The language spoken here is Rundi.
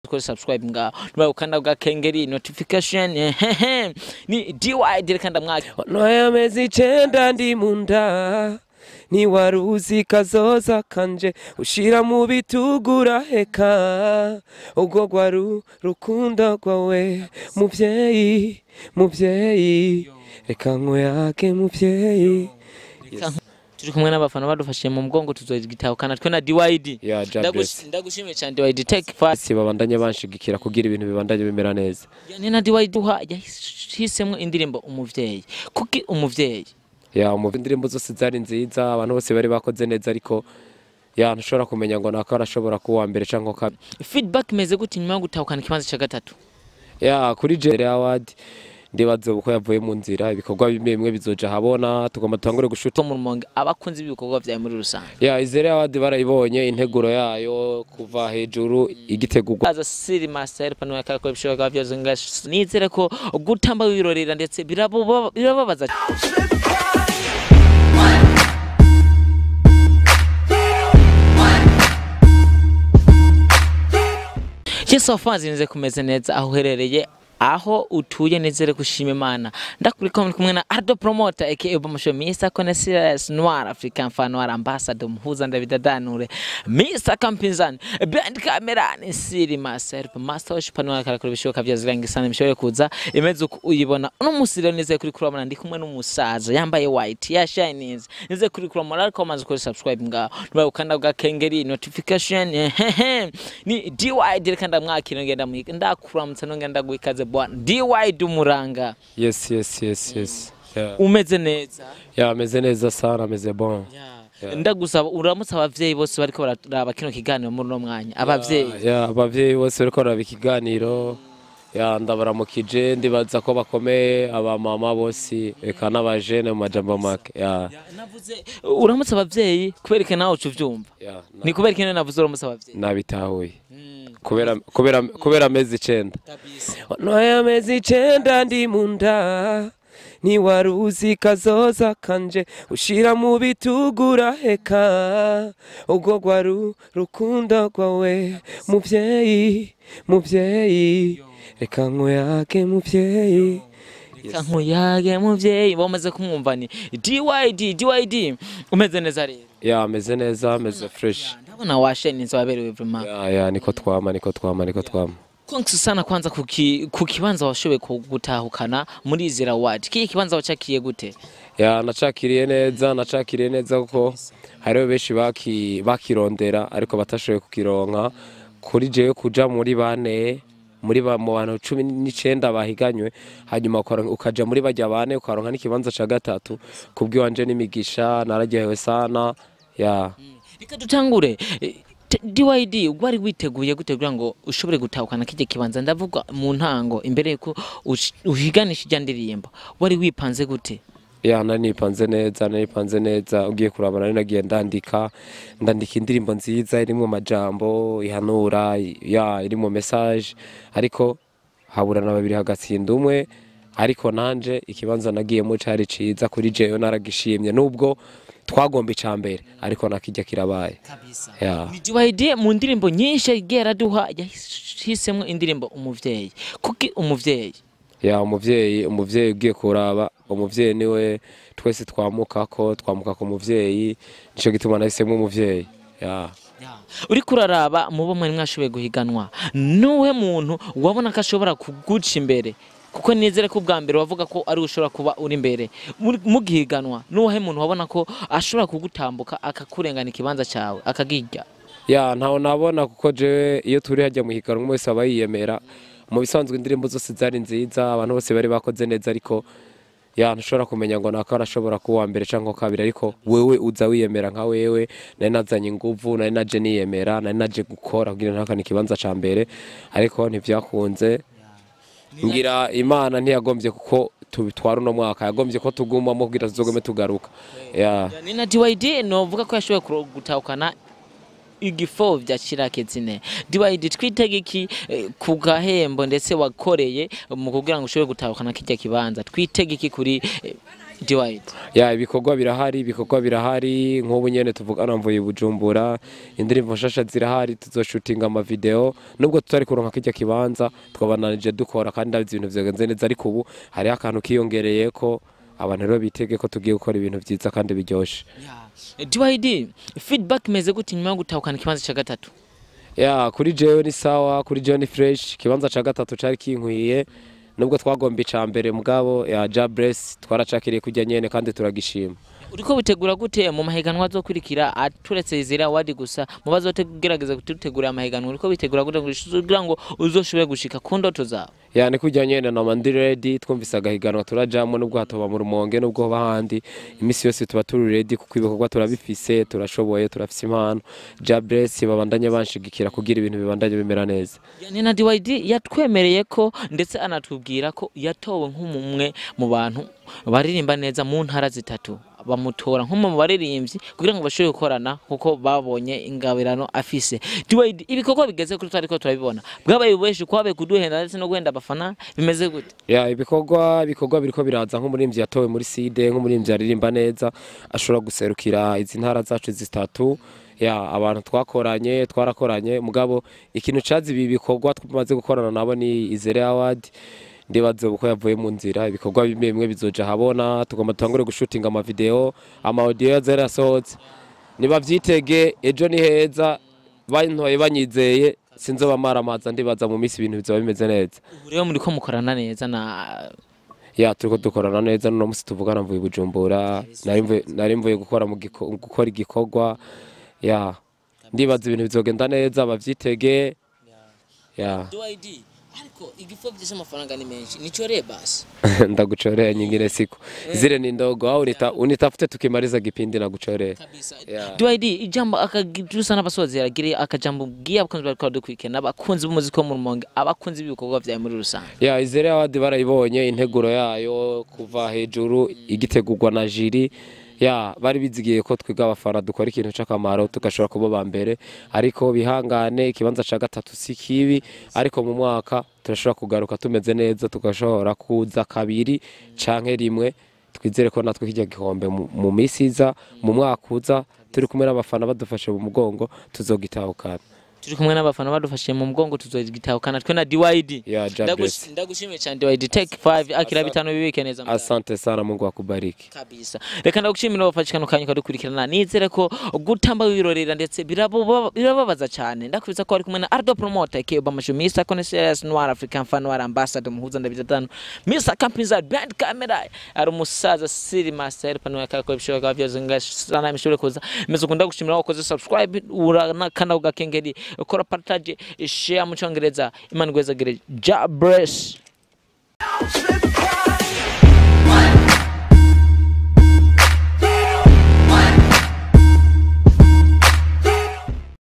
Kuri subscribe nga nuba ukanda bwa kengeri notification ni DYD kanda mwaki noya mezi 9 ndi munda ni waruzi kazoza kanje ushira mu bitugura heka ubwo gwaru rukunda kwawe muvyeyi reka nkoyake muvyeyi turi kumwe n'abafana badufashije mu mugongo tuzogitahukana twe na DYD ndagushimiye cyane DYD take fast babandanye banshigikira kugira ibintu bibandanye bimera neza yani na DYD yahisemwe indirimbo umuvyeyi kuki umuvyeyi indirimbo zose zari nziza abantu bose bari bakoze neza ariko ntushobora kumenya ngo nako arashobora kuba uwambere canke kabiri feedback meze gute nyuma yo gutahukana ikibanza ca gatatu kuri DYD ndibaze uko yavuye mu nzira ibikorwa bimwe bizoja habona tugomba tutangure gushuta mu rumonge abakunzi b'ibikorwa byawe muri rusange izere DYD barayibonye integuro yayo kuva hejuru igitegurwa aza siri master pano yakako bishoboka byoze nizere ko gutamba wirorera ndetse birababaza Yesu fanzi nize kumeze neza aho herereye aho utuye nizere kushima Imana ndakuriko kumwe na Ardo Promoter aka Obamasho Mr Connaissance Noir African Fan Noir Ambassador muhuza ndabidadanure Mr Kampinzani band camera ni siri master panwa karakora bishoboka byazirangi sana mishoboye kuza imeze uko uyibona uno musire nize kuri kurabona ndi kumwe n'umusaza yambaye white ya shines nize kuri kurabona ariko amaze kuri subscribe nga nuba ukanda bwa kengeri notification ni DYD kanda mwakira ngenda mwika ndakuramutsa no ngenda guikaze DYD umuranga yes umeze neza ameze neza sana ameze bon ndagusaba uramutsa abavyeyi bose bariko bararaba kino kiganiro muri no mwanya abavyeyi bose bariko baraba ikiganiro ndabaramukije ndibaza ko bakomeye aba mama bose eka n'abajene mu majambo make navuze uramutsa abavyeyi kubereka nawe ucuvyumva ni kubereka ino navuze uramutsa abavyeyi nabitahuye kubera amezi 9 noya mezi 9 ndi munda ni waruzi kazoza kanje ushira mu bitugura heka ubwo gwaru rukunda kwawe muvyeyi reka nkoyake muvyeyi bamaze kumwumva ni DYD umeze neza rero ameze neza ameze fresh ndabona washenze waberewe vraiment niko twama konksi sana kwanza kukibanza washobe gutahukana muri Iciza Award kiki kibanza wacakiye gute nacakiriye neza kuko hariho benshi bakirondera ariko batashoboye kukironka kuri jewe kuja muri bane muri mu bantu 19 bahiganywe hanyuma ukaja muri bajya bane ukaronka n'ikibanza ca gatatu kubwiwanje n'imigisha naragiyewe sana reka dutangure DYD wari witeguye gutegura ngo ushobore gutahukana kije kibanza ndavuga mu ntango imbere ko uhiganisha ndirimbo wari wipanze gute nanipanze neza ugiye kuraba nari nagiye ndandika indirimbo nziza irimo amajambo ihanura irimo message ariko haburana babiri hagatsinda umwe ariko nanje ikibanza nagiyemo cari ciza kuri jeyo naragishimye nubwo twagomba icambere ariko nakijya kirabaye kabisa DYD mu ndirimbo nyinshi igera duha yahisemwe indirimbo umuvyeyi kuki umuvyeyi umuvyeyi ugiye kuraba umuvyeyi niwe twese twamuka ko umuvyeyi nico gituma nahisemwe umuvyeyi uri kuraraba mubo mwari mwashoboye guhiganwa nuwe muntu wabona ko ashobora kuguca imbere kuko nizere ko bwa mbere wavuga ko ari ushobora kuba uri imbere mugihiganwa nuwe muntu wabona ko ashobora kugutambuka akakurengana ikibanza cyawe akagirya ntaho nabona kuko jewe iyo turi hajya mu higanwa wese aba yiyemera mu bisanzwe indirimbo zose zari nziza abantu bose bari bakoze neza ariko ntushobora kumenya ngo nako arashobora kuba uwambere canke kabiri ariko wewe uza wiyemera nka wewe nari nazanye inguvu nari naje niyemera nari naje gukora kugira ntakane ikibanza ca mbere ariko ntivyakunze ngira Imana ntiyagombye kuko tubitwara no mwaka yagombye ko tugumamo kugira tuzogome tugaruka ni na DYD novuga ko yashoboye gutahukana igifo vya Chiraketsine DYD twitegeki ku gahembo ndetse wakoreye mu kugira ngo ushobore gutahukana kijya kibanza twitegeki kuri DYD ya ibikorwa birahari nk'ubu nyene tuvugana mvuye Bujumbura indirimbo nshasha zirahari tuzoshutinga ama video nubwo tutari kuronka kijya kibanza twabananije dukora kandi ndabizi ibintu vyagenze neza ariko ubu hari akantu kiyongereye ko abantu rero bitege ko tugiye gukora ibintu vyiza kandi biryoshe. DYD feedback meze gute nyuma yo gutahukana ikibanza ca gatatu? Ya kuri jewe ni sawa, kuri jewe ni fresh, kibanza ca gatatu cari kinkwiye nubwo twagomba icambere mugabo ya Jabress twaracakiriye kujya nyene kandi turagishima. Uriko bitegura gute mu mahiganwa azokurikira aturetse izere awadi gusa mu bazotegerageza gutegura amahiganwa uriko bitegura gute kugira ngo uzoshobore gushika ku ndoto zawe? Yani kujya nyene na mandi ready twumvise agahiganwa turajamwe nubwo hatoba mu rumonge nubwo bahandi imisi yose tuba turi ready kuko ibikorwa turabifise turashoboye turafise impano. Jabress babandanye banshigikira kugira ibintu bibandanye bimera neza. Yani na DYD yatwemereye ko ndetse anatubwira ko yatowe nk'umwe mu bantu baririmba neza mu ntara zitatu bamutora nk'umwe mu baririmbyi kugira ngo bashobore gukorana kuko babonye ingabirano afise. DYD ibikorwa bigeze kuri twariko turabibona bwabaye ubeshe kwabe kuduhenda ndetse no guhenda abafana bimeze gute? Ya ibikorwa biriko biraza nk'umurimbyi yatowe muri side nk'umurimbyi aririmba neza ashobora guserukira izi ntara zacu zitatu. Ya abantu twarakoranye mugabo ikintu cazi ibi bikorwa tumaze gukorana nabo ni Izere Award ndibaze uko yavuye mu nzira ibikorwa bimwe bizoja habona tugomba tangure gushutinga ama video ama audio yazera yasohotse niba vyitege ejo ni heza bantoye banyizeye sinzoba maramaza ndibaza mu misi ibintu bizoba bimeze neza. Ubu rero muri ko mukorana neza na ya turiko dukorana neza no musi tuvugana mvuye Bujumbura narimvuye gukora igikorwa ya ndibaza ibintu bizogenda neza bavyitege ya DYD ariko igifo byose amafaranga ni menshi nichore basi ndaguchorea nyingine siku zile ni ndogo au unitafute tukimaliza kipindi na guchorea kabisa. DYD ijambo akagirusa n'abasozi yaragire akajambo bwiya abakunzi bariko dukwikena abakunzi b'umuziki wo mu rumonge abakunzi b'ibikorwa vya muri rusange. Ya Izere Award barayibonye integuro yayo kuva hejuru igitegurwa na jiri ya bari bizigiye ko twiga abafana dukora ikintu c'akamaro tugashobora kuba bambere ariko bihangane ikibanza ca gatatu si kibi ariko mu mwaka turashobora kugaruka tumeze neza tugashobora kuza kabiri canke rimwe twizere ko natwe kijya gihombe mu misiza mu mwaka uza turi kumwe n'abafana badufashe mu mugongo tuzogitahukana. Turi kumwe n'abafana badufashe mu mugongo tuzogitahukana twe na DYD. Ndagushimiye cyane DYD take 5 akira bitano bibike neza. Asante sana Mungu akubariki. Kabisa. Reka ndagushimira abafashikano kanyu kadukurikirana nizere ko gutamba wirorera ndetse birababaza cyane ndakubiza ko ari kumwe na Ardo Promoter Keba Mashumisa Connaisseurs Noir African Fan Noir Ambassador muhuza ndabitanu Mr Companies Brand Camera ari umusaza Siri Master pano yakako bishoboka byose ngasana mishobore kuza mezo kunda gushimira wakoze subscribe urana kana ugakengeri ukora partage share mu cyongereza Imana gweza gere Jabress.